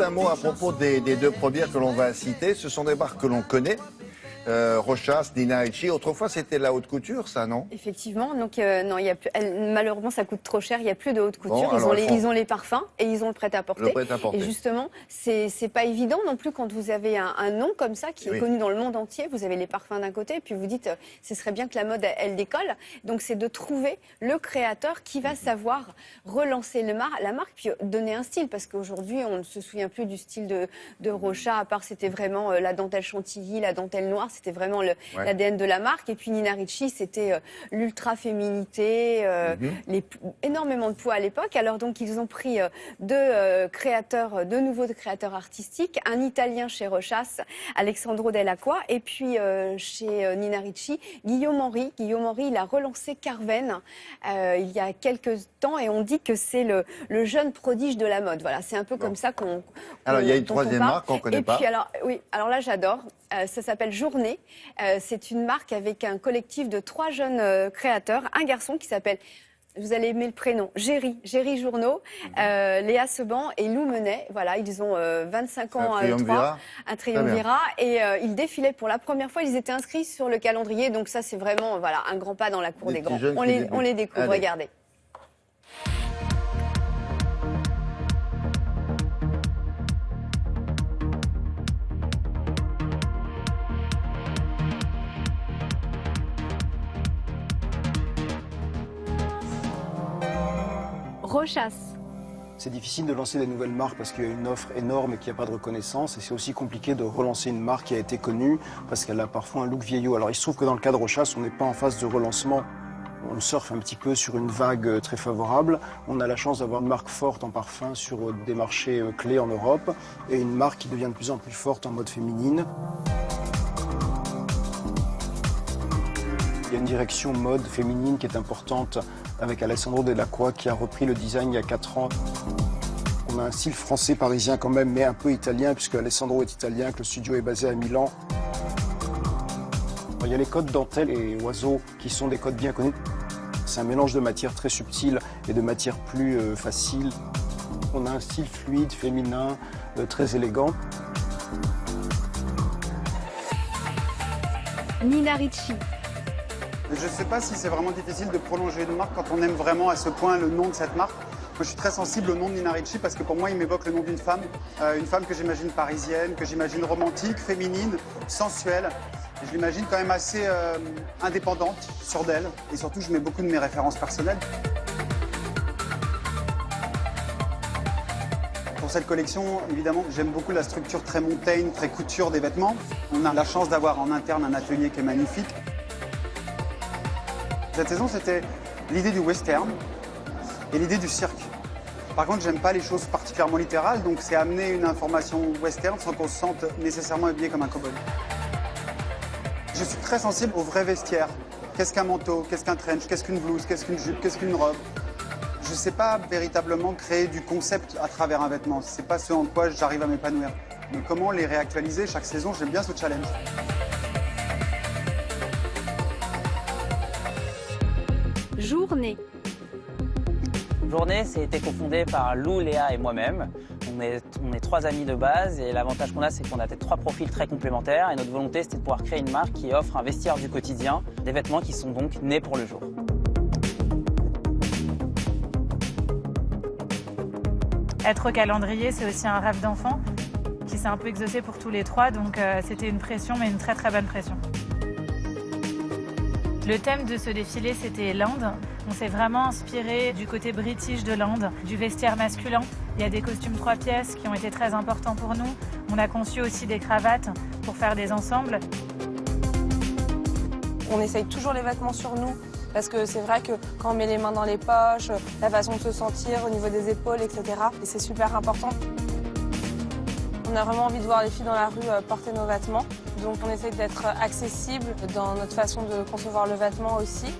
un mot à propos des deux premières que l'on va citer. Ce sont des marques que l'on connaît. Rochas, Nina Ricci. Autrefois, c'était la haute couture, ça, non? Effectivement. Donc, non, il y a plus, malheureusement, ça coûte trop cher. Il n'y a plus de haute couture. Bon, ils ont les parfums et ils ont le prêt-à-porter. Le prêt-à-porter. Et justement, c'est pas évident non plus quand vous avez un nom comme ça qui est connu dans le monde entier. Vous avez les parfums d'un côté, et puis vous dites, ce serait bien que la mode, elle décolle. Donc, c'est de trouver le créateur qui va savoir relancer la marque, puis donner un style. Parce qu'aujourd'hui, on ne se souvient plus du style de Rocha, à part c'était vraiment la dentelle chantilly, la dentelle noire. C'était vraiment l'ADN de la marque. Et puis Nina Ricci, c'était l'ultra-féminité, énormément de poids à l'époque. Alors donc, ils ont pris deux nouveaux créateurs artistiques, un Italien chez Rochas, Alessandro Dell'Acqua, et puis chez Nina Ricci, Guillaume Henry. Guillaume Henry, il a relancé Carven il y a quelques temps, et on dit que c'est le jeune prodige de la mode. Voilà, c'est un peu comme ça qu'on Alors, il y a une troisième marque qu'on ne connaît pas. Et puis, alors là, j'adore. Ça s'appelle Journée. C'est une marque avec un collectif de 3 jeunes créateurs. Un garçon qui s'appelle, vous allez aimer le prénom, Géry Journeau, Léa Seban et Lou Menet. Voilà, ils ont 25 ans à eux3, un triumvirat. Et ils défilaient pour la première fois. Ils étaient inscrits sur le calendrier. Donc ça, c'est vraiment un grand pas dans la cour des grands. On les découvre, allez. Regardez. Rochas. C'est difficile de lancer des nouvelles marques parce qu'il y a une offre énorme et qu'il n'y a pas de reconnaissance. Et c'est aussi compliqué de relancer une marque qui a été connue parce qu'elle a parfois un look vieillot. Alors il se trouve que dans le cas de Rochas, on n'est pas en phase de relancement. On surfe un petit peu sur une vague très favorable. On a la chance d'avoir une marque forte en parfum sur des marchés clés en Europe et une marque qui devient de plus en plus forte en mode féminine. Il y a une direction mode féminine qui est importante avec Alessandro Dell'Acqua qui a repris le design il y a 4 ans. On a un style français parisien quand même, mais un peu italien puisque Alessandro est italien, que le studio est basé à Milan. Il y a les codes dentelle et oiseaux qui sont des codes bien connus. C'est un mélange de matières très subtiles et de matières plus faciles. On a un style fluide, féminin, très élégant. Nina Ricci. Je ne sais pas si c'est vraiment difficile de prolonger une marque quand on aime vraiment à ce point le nom de cette marque. Moi, je suis très sensible au nom de Nina Ricci parce que pour moi, il m'évoque le nom d'une femme que j'imagine parisienne, que j'imagine romantique, féminine, sensuelle. Et je l'imagine quand même assez indépendante, sûre d'elle. Et surtout, je mets beaucoup de mes références personnelles. Pour cette collection, évidemment, j'aime beaucoup la structure très montagne, très couture des vêtements. On a la chance d'avoir en interne un atelier qui est magnifique. Cette saison, c'était l'idée du western et l'idée du cirque. Par contre, j'aime pas les choses particulièrement littérales, donc c'est amener une information western sans qu'on se sente nécessairement habillé comme un cow-boy. Je suis très sensible au vrai vestiaire. Qu'est-ce qu'un manteau, qu'est-ce qu'un trench, qu'est-ce qu'une blouse, qu'est-ce qu'une jupe, qu'est-ce qu'une robe. Je ne sais pas véritablement créer du concept à travers un vêtement. C'est pas ce en quoi j'arrive à m'épanouir. Mais comment les réactualiser chaque saison, j'aime bien ce challenge. Journée. Journée, c'est été cofondé par Lou, Léa et moi-même. On est 3 amis de base et l'avantage qu'on a, c'est qu'on a 3 profils très complémentaires. Et notre volonté, c'était de pouvoir créer une marque qui offre un vestiaire du quotidien, des vêtements qui sont donc nés pour le jour. Être au calendrier, c'est aussi un rêve d'enfant qui s'est un peu exaucé pour tous les 3. Donc c'était une pression, mais une très très bonne pression. Le thème de ce défilé, c'était l'Inde. On s'est vraiment inspiré du côté british de l'Inde, du vestiaire masculin. Il y a des costumes 3 pièces qui ont été très importants pour nous. On a conçu aussi des cravates pour faire des ensembles. On essaye toujours les vêtements sur nous parce que c'est vrai que quand on met les mains dans les poches, la façon de se sentir au niveau des épaules, etc. Et c'est super important. On a vraiment envie de voir les filles dans la rue porter nos vêtements. Donc on essaie d'être accessible dans notre façon de concevoir le vêtement aussi.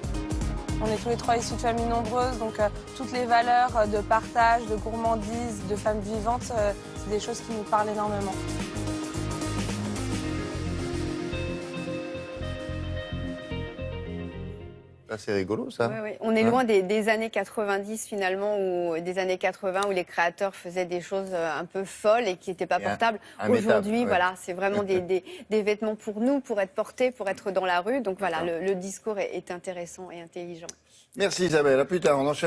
On est tous les 3 issus de familles nombreuses, donc toutes les valeurs de partage, de gourmandise, de femmes vivantes, c'est des choses qui nous parlent énormément. Là, c'est rigolo, ça. Oui, oui. On est loin des années 90 finalement, ou des années 80 où les créateurs faisaient des choses un peu folles et qui n'étaient pas portables. Aujourd'hui, voilà, c'est vraiment des vêtements pour nous, pour être portés, pour être dans la rue. Donc voilà, le discours est intéressant et intelligent. Merci Isabelle, à plus tard, on enchaîne.